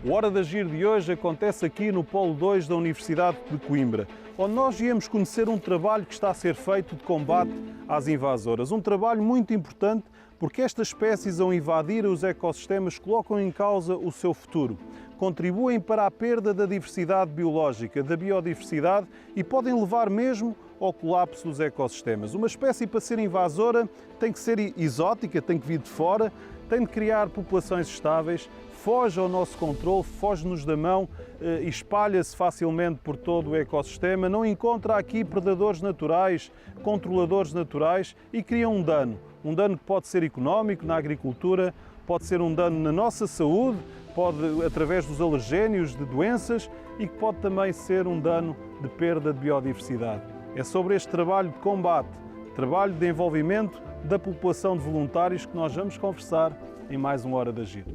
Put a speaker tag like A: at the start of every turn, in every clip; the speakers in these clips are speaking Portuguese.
A: O Hora de Agir de hoje acontece aqui no Polo 2 da Universidade de Coimbra, onde nós viemos conhecer um trabalho que está a ser feito de combate às invasoras. Um trabalho muito importante porque estas espécies, ao invadir os ecossistemas, colocam em causa o seu futuro. Contribuem para a perda da diversidade biológica, da biodiversidade e podem levar mesmo ao colapso dos ecossistemas. Uma espécie, para ser invasora, tem que ser exótica, tem que vir de fora, tem de criar populações estáveis, foge ao nosso controle, foge-nos da mão e espalha-se facilmente por todo o ecossistema, não encontra aqui predadores naturais, controladores naturais e cria um dano. Um dano que pode ser económico na agricultura, pode ser um dano na nossa saúde, pode através dos alergénios de doenças e que pode também ser um dano de perda de biodiversidade. É sobre este trabalho de combate, trabalho de envolvimento da população de voluntários que nós vamos conversar em mais uma Hora de Agir.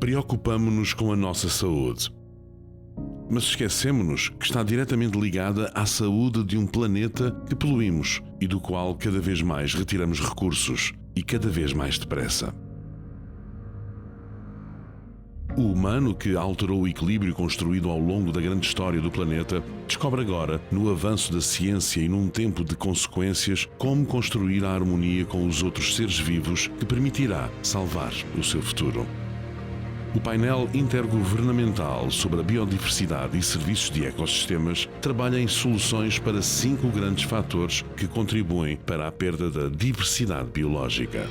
B: Preocupamo-nos com a nossa saúde, mas esquecemo-nos que está diretamente ligada à saúde de um planeta que poluímos e do qual cada vez mais retiramos recursos e cada vez mais depressa. O humano, que alterou o equilíbrio construído ao longo da grande história do planeta, descobre agora, no avanço da ciência e num tempo de consequências, como construir a harmonia com os outros seres vivos que permitirá salvar o seu futuro. O painel intergovernamental sobre a biodiversidade e serviços de ecossistemas trabalha em soluções para 5 grandes fatores que contribuem para a perda da diversidade biológica.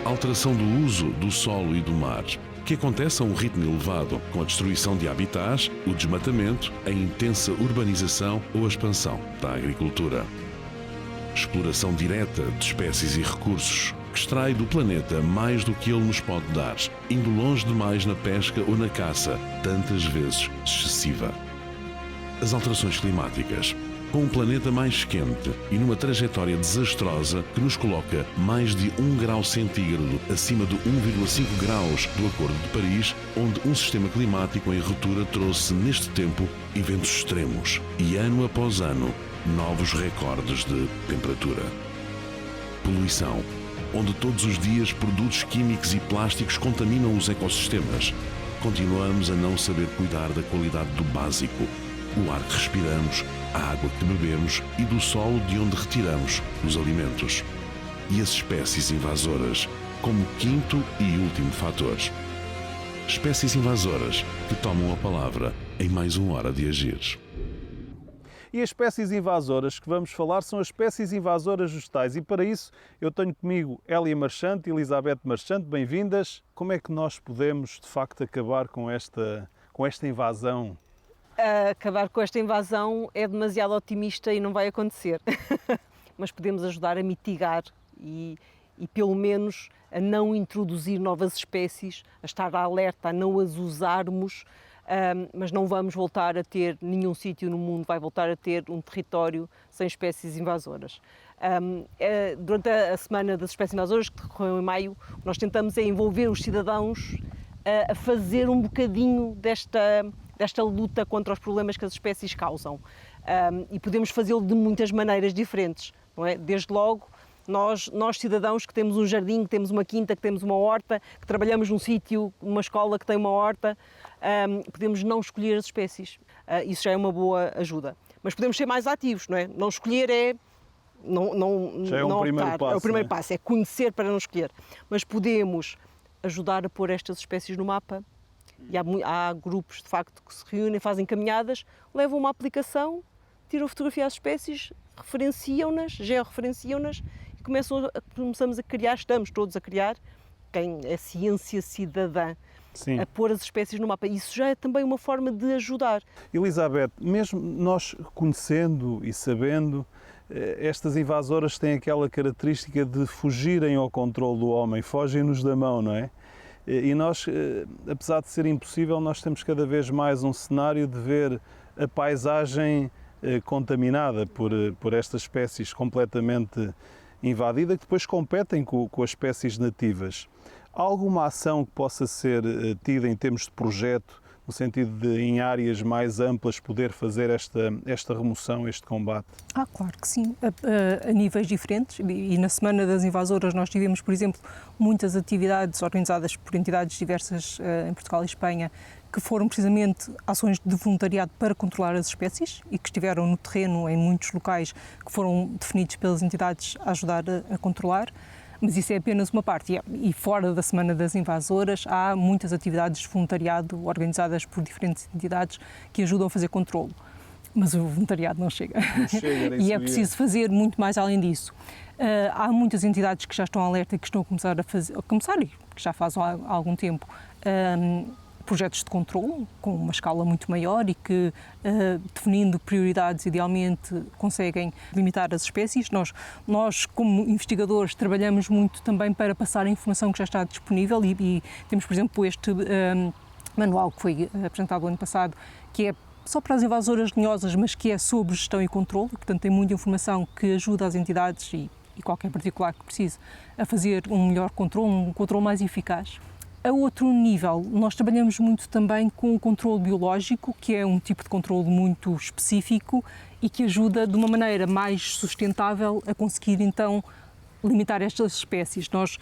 B: Alteração do uso do solo e do mar, que acontece a um ritmo elevado, com a destruição de habitats, o desmatamento, a intensa urbanização ou a expansão da agricultura. Exploração direta de espécies e recursos, que extrai do planeta mais do que ele nos pode dar, indo longe demais na pesca ou na caça, tantas vezes excessiva. As alterações climáticas, com um planeta mais quente e numa trajetória desastrosa que nos coloca mais de 1 grau centígrado acima de 1,5 graus do Acordo de Paris, onde um sistema climático em ruptura trouxe neste tempo eventos extremos e ano após ano novos recordes de temperatura. Poluição, onde todos os dias produtos químicos e plásticos contaminam os ecossistemas. Continuamos a não saber cuidar da qualidade do básico, o ar que respiramos, a água que bebemos e do solo de onde retiramos os alimentos. E as espécies invasoras, como quinto e último fator. Espécies invasoras que tomam a palavra em mais uma Hora de Agir.
A: E as espécies invasoras que vamos falar são as espécies invasoras vegetais e para isso eu tenho comigo Hélia Marchante e Elizabeth Marchante, bem-vindas. Como é que nós podemos de facto acabar com esta invasão?
C: Acabar com esta invasão é demasiado otimista e não vai acontecer, mas podemos ajudar a mitigar e pelo menos a não introduzir novas espécies, a estar alerta, a não as usarmos, mas não vamos voltar a ter, nenhum sítio no mundo vai voltar a ter um território sem espécies invasoras. Durante a Semana das Espécies Invasoras, que decorreu em maio, nós tentamos envolver os cidadãos a fazer um bocadinho desta luta contra os problemas que as espécies causam. E podemos fazê-lo de muitas maneiras diferentes, não é? Desde logo, nós cidadãos que temos um jardim, que temos uma quinta, que temos uma horta, que trabalhamos num sítio, numa escola que tem uma horta, podemos não escolher as espécies. Isso já é uma boa ajuda. Mas podemos ser mais ativos, não é? Não escolher é
A: já é um primeiro passo,
C: é o primeiro passo, é conhecer para não escolher. Mas podemos ajudar a pôr estas espécies no mapa. E há grupos, de facto, que se reúnem, fazem caminhadas, levam uma aplicação, tiram fotografia às espécies, referenciam-nas, georreferenciam-nas e começamos a criar, estamos todos a criar, quem é ciência cidadã,
A: Sim.
C: a pôr as espécies no mapa. Isso já é também uma forma de ajudar.
A: Elizabeth, mesmo nós conhecendo e sabendo, estas invasoras têm aquela característica de fugirem ao controle do homem, fogem-nos da mão, não é? E nós, apesar de ser impossível, nós temos cada vez mais um cenário de ver a paisagem contaminada por estas espécies completamente invadidas, que depois competem com as espécies nativas. Há alguma ação que possa ser tida em termos de projeto no sentido de, em áreas mais amplas, poder fazer esta remoção, este combate?
D: Claro que sim, a níveis diferentes, e na Semana das Invasoras nós tivemos, por exemplo, muitas atividades organizadas por entidades diversas em Portugal e Espanha, que foram precisamente ações de voluntariado para controlar as espécies e que estiveram no terreno em muitos locais que foram definidos pelas entidades a ajudar a controlar. Mas isso é apenas uma parte. E fora da Semana das Invasoras há muitas atividades de voluntariado organizadas por diferentes entidades que ajudam a fazer controle. Mas o voluntariado não chega.
A: Não chega,
D: E é preciso fazer muito mais além disso. Há muitas entidades que já estão alerta e que estão a começar e que já fazem há algum tempo, projetos de controle com uma escala muito maior e que, definindo prioridades, idealmente conseguem limitar as espécies. Nós, como investigadores, trabalhamos muito também para passar a informação que já está disponível e temos, por exemplo, este manual que foi apresentado no ano passado, que é só para as invasoras lenhosas, mas que é sobre gestão e controle, portanto tem muita informação que ajuda as entidades e qualquer particular que precise a fazer um melhor controle, um controle mais eficaz. A outro nível, nós trabalhamos muito também com o controle biológico, que é um tipo de controle muito específico e que ajuda de uma maneira mais sustentável a conseguir então limitar estas espécies. Nós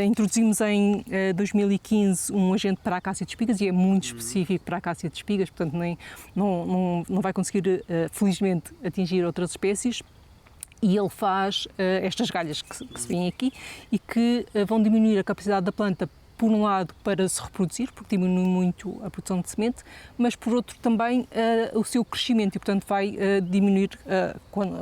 D: introduzimos em 2015 um agente para a acácia de espigas e é muito específico para a acácia de espigas, portanto não vai conseguir, felizmente, atingir outras espécies. E ele faz estas galhas que se vêem aqui e que vão diminuir a capacidade da planta, por um lado, para se reproduzir, porque diminui muito a produção de semente, mas por outro também o seu crescimento e, portanto, vai diminuir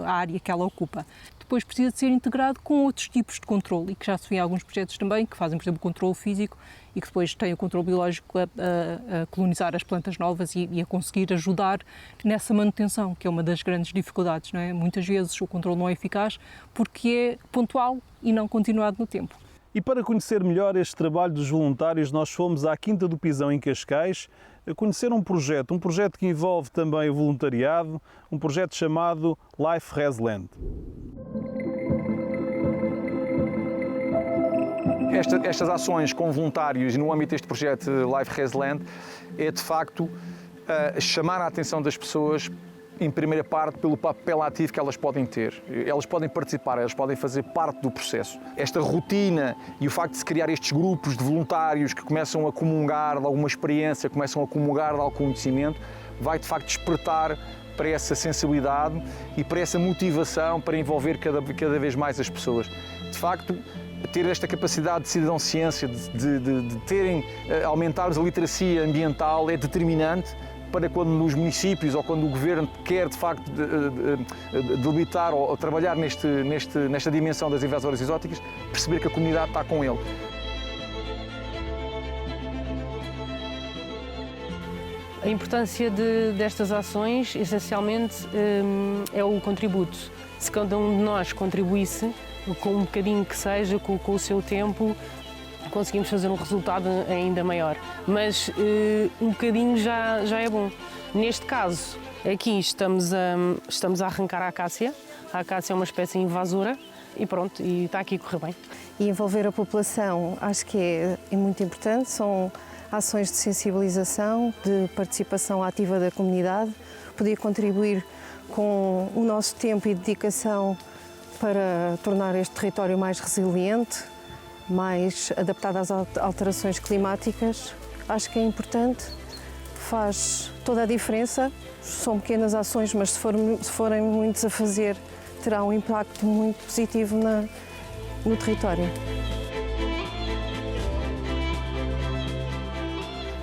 D: a área que ela ocupa. Depois precisa de ser integrado com outros tipos de controle e que já se vê em alguns projetos também, que fazem, por exemplo, o controle físico e que depois têm o controle biológico a colonizar as plantas novas e a conseguir ajudar nessa manutenção, que é uma das grandes dificuldades, não é? Muitas vezes o controle não é eficaz porque é pontual e não continuado no tempo.
A: E para conhecer melhor este trabalho dos voluntários, nós fomos à Quinta do Pisão, em Cascais, a conhecer um projeto que envolve também o voluntariado, um projeto chamado Life Has Land.
E: Estas ações com voluntários e no âmbito deste projeto Life Has Land é de facto chamar a atenção das pessoas, em primeira parte, pelo papel ativo que elas podem ter. Elas podem participar, elas podem fazer parte do processo. Esta rotina e o facto de se criar estes grupos de voluntários que começam a comungar de alguma experiência, começam a comungar de algum conhecimento, vai de facto despertar para essa sensibilidade e para essa motivação para envolver cada vez mais as pessoas. De facto, ter esta capacidade de cidadão-ciência, de aumentarmos a literacia ambiental é determinante para quando nos municípios ou quando o governo quer de facto delimitar ou trabalhar nesta dimensão das invasoras exóticas, perceber que a comunidade está com ele.
F: A importância destas ações, essencialmente, é o contributo. Se cada um de nós contribuísse, com um bocadinho que seja, com o seu tempo, conseguimos fazer um resultado ainda maior. Mas um bocadinho já é bom. Neste caso, aqui estamos a arrancar a acácia. A acácia é uma espécie invasora e pronto, e está aqui a correr bem.
G: E envolver a população acho que é muito importante. São ações de sensibilização, de participação ativa da comunidade, poder contribuir com o nosso tempo e dedicação para tornar este território mais resiliente, mais adaptado às alterações climáticas. Acho que é importante, faz toda a diferença. São pequenas ações, mas se forem muitos a fazer, terá um impacto muito positivo no território.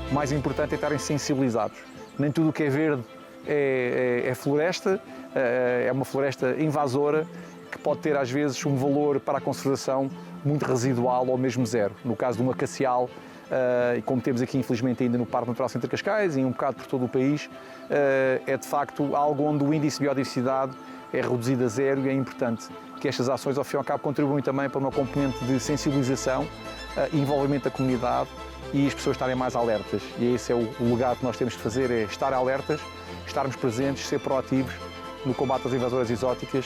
E: O mais importante é estarem sensibilizados. Nem tudo o que é verde é floresta, é uma floresta invasora que pode ter às vezes um valor para a conservação muito residual ou mesmo zero. No caso de um acacial, e como temos aqui infelizmente ainda no Parque Natural Centro Cascais e um bocado por todo o país, é de facto algo onde o índice de biodiversidade é reduzido a zero e é importante que estas ações ao fim e ao cabo contribuem também para uma componente de sensibilização e envolvimento da comunidade e as pessoas estarem mais alertas. E esse é o legado que nós temos de fazer, é estar alertas, estarmos presentes, ser proativos no combate às invasoras exóticas.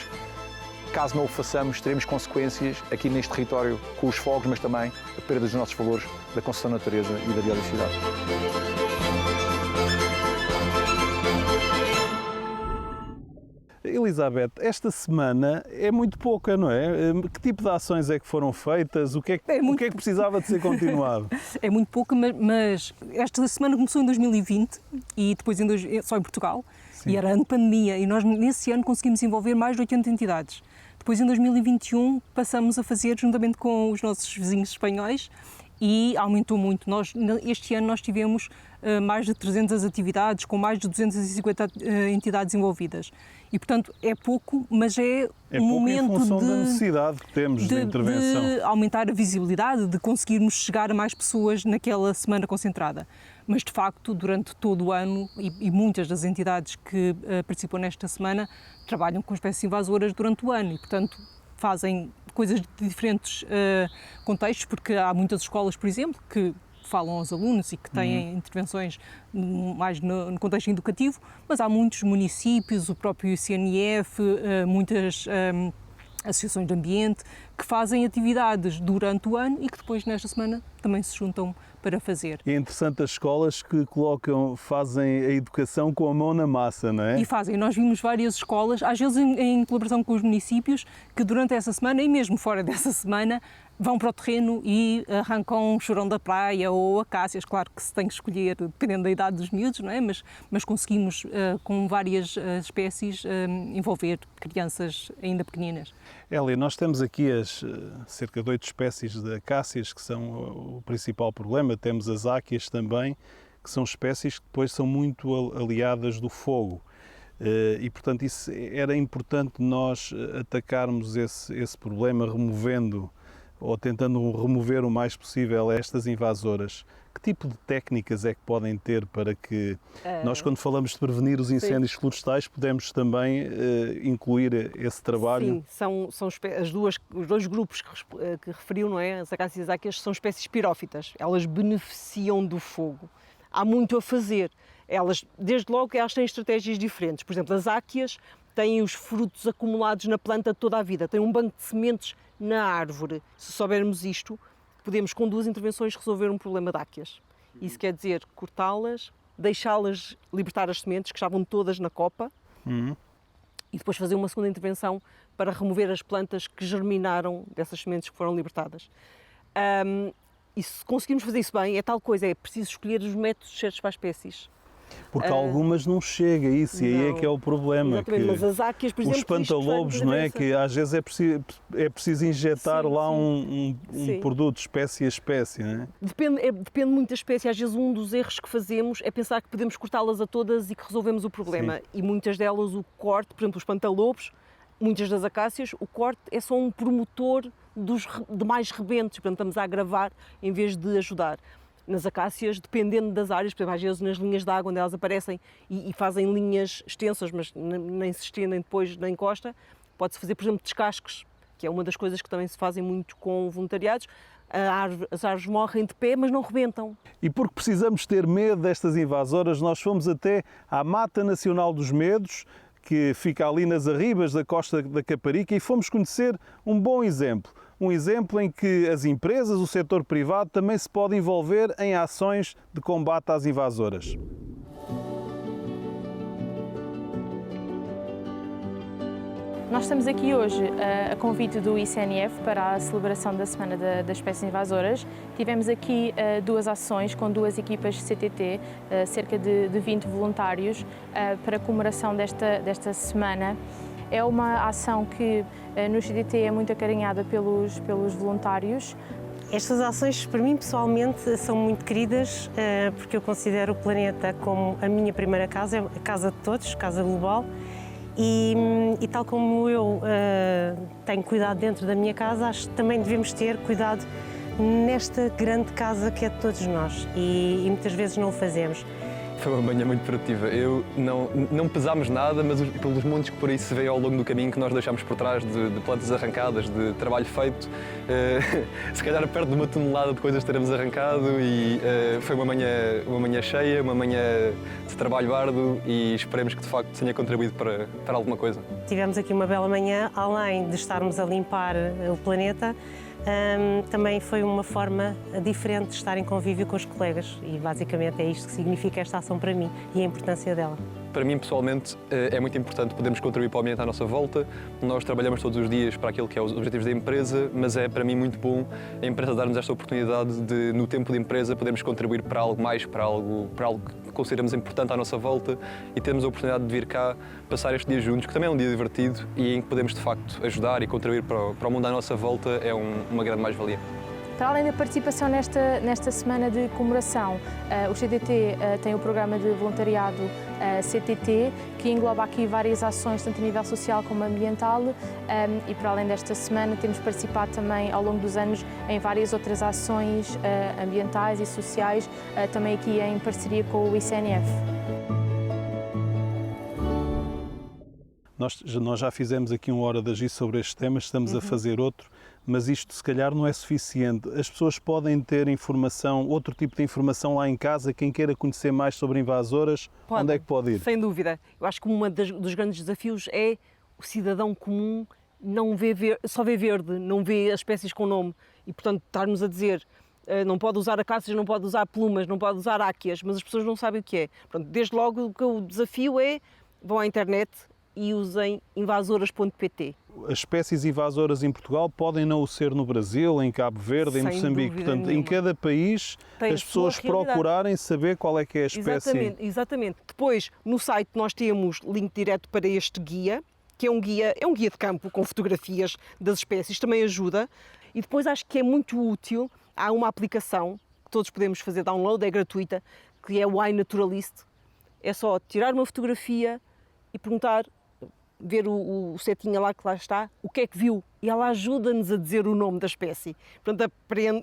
E: Caso não o façamos, teremos consequências aqui neste território com os fogos, mas também a perda dos nossos valores da conservação da natureza e da biodiversidade.
A: Elizabeth, esta semana é muito pouca, não é? Que tipo de ações é que foram feitas? O que é que precisava de ser continuado?
D: É muito pouca, mas esta semana começou em 2020 e depois só em Portugal.
A: Sim.
D: E era ano de pandemia e nós nesse ano conseguimos envolver mais de 80 entidades. Depois em 2021 passamos a fazer juntamente com os nossos vizinhos espanhóis e aumentou muito. Este ano nós tivemos mais de 300 atividades, com mais de 250 entidades envolvidas. E, portanto, é pouco, mas é um momento
A: em função da necessidade que temos de intervenção.
D: De aumentar a visibilidade, de conseguirmos chegar a mais pessoas naquela semana concentrada. Mas, de facto, durante todo o ano, e muitas das entidades que participam nesta semana trabalham com espécies invasoras durante o ano e, portanto, fazem coisas de diferentes contextos, porque há muitas escolas, por exemplo, que falam aos alunos e que têm intervenções mais no contexto educativo, mas há muitos municípios, o próprio ICNF, muitas associações de ambiente que fazem atividades durante o ano e que depois nesta semana também se juntam para fazer.
A: É interessante as escolas que fazem a educação com a mão na massa, não é?
D: E fazem. Nós vimos várias escolas, às vezes em colaboração com os municípios, que durante essa semana e mesmo fora dessa semana vão para o terreno e arrancam chorão da praia ou acácias. Claro que se tem que escolher, dependendo da idade dos miúdos, não é? Mas conseguimos, com várias espécies, envolver crianças ainda pequeninas.
A: Hélia, nós temos aqui cerca de 8 espécies de acácias que são o principal problema. Temos as áquias também, que são espécies que depois são muito aliadas do fogo. E, portanto, isso era importante nós atacarmos esse problema removendo ou tentando remover o mais possível estas invasoras. Que tipo de técnicas é que podem ter para que nós, quando falamos de prevenir os incêndios florestais, podemos também incluir esse trabalho?
C: Sim, são os dois grupos que referiu, não é? As acácias e as áquias são espécies pirófitas. Elas beneficiam do fogo. Há muito a fazer. Desde logo, elas têm estratégias diferentes. Por exemplo, as áquias têm os frutos acumulados na planta toda a vida. Têm um banco de sementes na árvore. Se soubermos isto, podemos com 2 intervenções resolver um problema de áquias. Isso quer dizer cortá-las, deixá-las libertar as sementes que estavam todas na copa e depois fazer uma segunda intervenção para remover as plantas que germinaram dessas sementes que foram libertadas. E se conseguirmos fazer isso bem, é tal coisa, é preciso escolher os métodos certos para as espécies.
A: Porque algumas não chega a isso, e aí é que é o problema.
C: Exatamente, mas as áquias, por exemplo,
A: os espantalobos, não é? Que às vezes é preciso injetar lá um produto espécie a espécie, não é?
C: Depende muito da espécie. Às vezes um dos erros que fazemos é pensar que podemos cortá-las a todas e que resolvemos o problema. Sim. E muitas delas o corte, por exemplo, os espantalobos, muitas das acácias, o corte é só um promotor de mais rebentos, portanto estamos a agravar em vez de ajudar. Nas acácias, dependendo das áreas, por exemplo, às vezes nas linhas de água onde elas aparecem e fazem linhas extensas, mas nem se estendem depois na encosta, pode-se fazer, por exemplo, descasques, que é uma das coisas que também se fazem muito com voluntariados. As árvores morrem de pé, mas não rebentam.
A: E porque precisamos ter medo destas invasoras, nós fomos até à Mata Nacional dos Medos, que fica ali nas arribas da Costa da Caparica, e fomos conhecer um bom exemplo. Um exemplo em que as empresas, o setor privado, também se pode envolver em ações de combate às invasoras.
H: Nós estamos aqui hoje a convite do ICNF para a celebração da Semana das Espécies Invasoras. Tivemos aqui 2 ações com 2 equipas de CTT, cerca de 20 voluntários, para a comemoração desta semana. É uma ação que no CTT é muito acarinhada pelos voluntários.
I: Estas ações, para mim, pessoalmente, são muito queridas, porque eu considero o planeta como a minha primeira casa, a casa de todos, casa global. E tal como eu tenho cuidado dentro da minha casa, acho que também devemos ter cuidado nesta grande casa que é de todos nós, e muitas vezes não o fazemos.
E: Foi uma manhã muito produtiva. Não pesámos nada, mas pelos montes que por aí se vê ao longo do caminho que nós deixámos por trás, de plantas arrancadas, de trabalho feito, se calhar perto de 1 tonelada de coisas teremos arrancado, e foi uma manhã cheia, uma manhã de trabalho árduo, e esperemos que de facto tenha contribuído para alguma coisa.
I: Tivemos aqui uma bela manhã, além de estarmos a limpar o planeta, também foi uma forma diferente de estar em convívio com os colegas e basicamente é isto que significa esta ação para mim e a importância dela.
J: Para mim, pessoalmente, é muito importante podermos contribuir para o ambiente à nossa volta. Nós trabalhamos todos os dias para aquilo que é os objetivos da empresa, mas é para mim muito bom a empresa dar-nos esta oportunidade de, no tempo de empresa, podermos contribuir para algo mais, para algo que consideramos importante à nossa volta e termos a oportunidade de vir cá passar este dia juntos, que também é um dia divertido e em que podemos, de facto, ajudar e contribuir para o mundo à nossa volta, é uma grande mais-valia.
H: Para além da participação nesta semana de comemoração, o CTT tem o programa de voluntariado CTT, que engloba aqui várias ações, tanto a nível social como ambiental, e para além desta semana temos participado também ao longo dos anos em várias outras ações ambientais e sociais, também aqui em parceria com o ICNF.
A: Nós já fizemos aqui uma hora de agir sobre este tema, estamos a fazer outro, mas isto se calhar não é suficiente. As pessoas podem ter informação, outro tipo de informação lá em casa, quem queira conhecer mais sobre invasoras, onde é que pode ir?
C: Sem dúvida. Eu acho que um dos grandes desafios é o cidadão comum só vê verde, não vê as espécies com nome e, portanto, estar-nos a dizer não pode usar acácias, não pode usar plumas, não pode usar áqueas, mas as pessoas não sabem o que é. Portanto, desde logo o desafio é vão à internet e usem invasoras.pt.
A: As espécies invasoras em Portugal podem não o ser no Brasil, em Cabo Verde, em Moçambique. Portanto, em cada país as pessoas procurarem saber qual é que é a espécie.
C: Exatamente. Depois, no site nós temos link direto para este guia, que é um guia de campo com fotografias das espécies, também ajuda. E depois acho que é muito útil, há uma aplicação que todos podemos fazer download, é gratuita, que é o iNaturalist. É só tirar uma fotografia e perguntar, ver o setinha lá que lá está, o que é que viu? E ela ajuda-nos a dizer o nome da espécie. Portanto,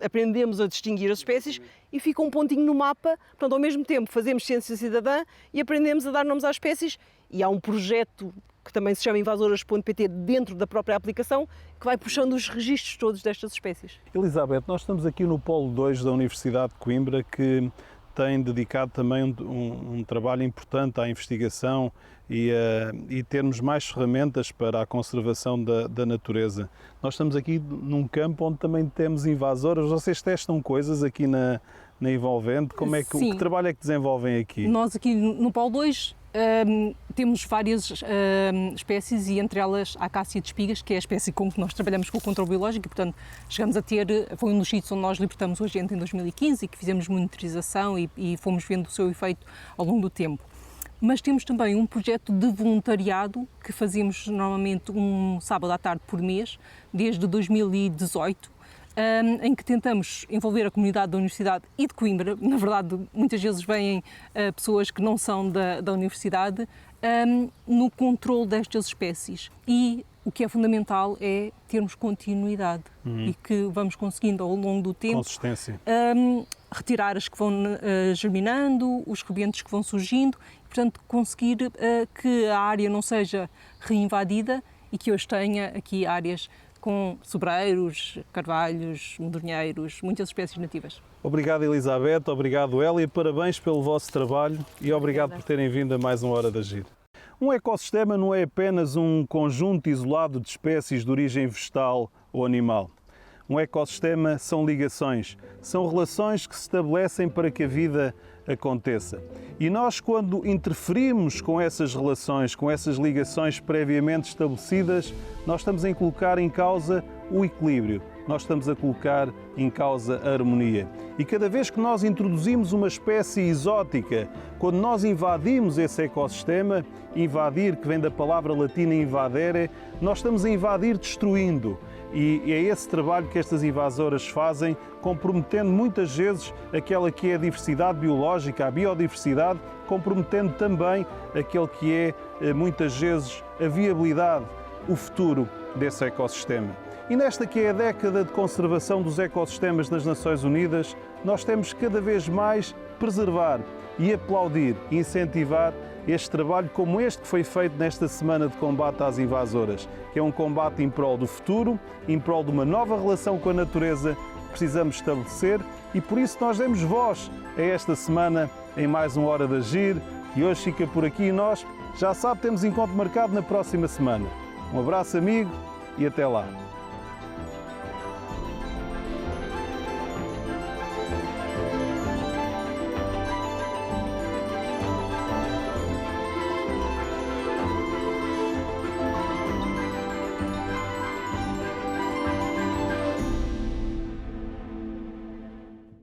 C: aprendemos a distinguir as espécies e fica um pontinho no mapa. Portanto, ao mesmo tempo fazemos ciência cidadã e aprendemos a dar nomes às espécies. E há um projeto que também se chama invasoras.pt dentro da própria aplicação que vai puxando os registros todos destas espécies.
A: Elizabeth, nós estamos aqui no Polo 2 da Universidade de Coimbra, que tem dedicado também um trabalho importante à investigação e termos mais ferramentas para a conservação da natureza. Nós estamos aqui num campo onde também temos invasoras. Vocês testam coisas aqui na Envolvente? Que trabalho é que desenvolvem aqui?
D: Nós aqui no Polo 2 temos várias espécies e entre elas a acácia de espigas, que é a espécie com que nós trabalhamos com o controle biológico e, portanto, chegamos a ter, foi um dos sítios onde nós libertamos o agente em 2015 e que fizemos monitorização e fomos vendo o seu efeito ao longo do tempo. Mas temos também um projeto de voluntariado que fazemos normalmente um sábado à tarde por mês, desde 2018, em que tentamos envolver a comunidade da Universidade e de Coimbra. Na verdade, muitas vezes vêm pessoas que não são da Universidade, no controle destas espécies. E o que é fundamental é termos continuidade e que vamos conseguindo ao longo do tempo
A: consistência.
D: Retirar as que vão germinando, os rebentos que vão surgindo, e, portanto, conseguir que a área não seja reinvadida e que hoje tenha aqui áreas com sobreiros, carvalhos, medronheiros, muitas espécies nativas.
A: Obrigado, Elizabeth, obrigado, Hélia, parabéns pelo vosso trabalho e obrigado por terem vindo a mais uma Hora de Agir. Um ecossistema não é apenas um conjunto isolado de espécies de origem vegetal ou animal. Um ecossistema são ligações, são relações que se estabelecem para que a vida aconteça. E nós, quando interferimos com essas relações, com essas ligações previamente estabelecidas, nós estamos a colocar em causa o equilíbrio, nós estamos a colocar em causa a harmonia. E cada vez que nós introduzimos uma espécie exótica, quando nós invadimos esse ecossistema, invadir, que vem da palavra latina invadere, nós estamos a invadir destruindo. E é esse trabalho que estas invasoras fazem, comprometendo muitas vezes aquela que é a diversidade biológica, a biodiversidade, comprometendo também aquele que é, muitas vezes, a viabilidade, o futuro desse ecossistema. E nesta que é a década de conservação dos ecossistemas das Nações Unidas, nós temos cada vez mais preservar e aplaudir e incentivar este trabalho como este que foi feito nesta semana de combate às invasoras, que é um combate em prol do futuro, em prol de uma nova relação com a natureza que precisamos estabelecer e por isso nós demos voz a esta semana em mais uma Hora de Agir e hoje fica por aqui e nós, já sabe, temos encontro marcado na próxima semana. Um abraço amigo e até lá.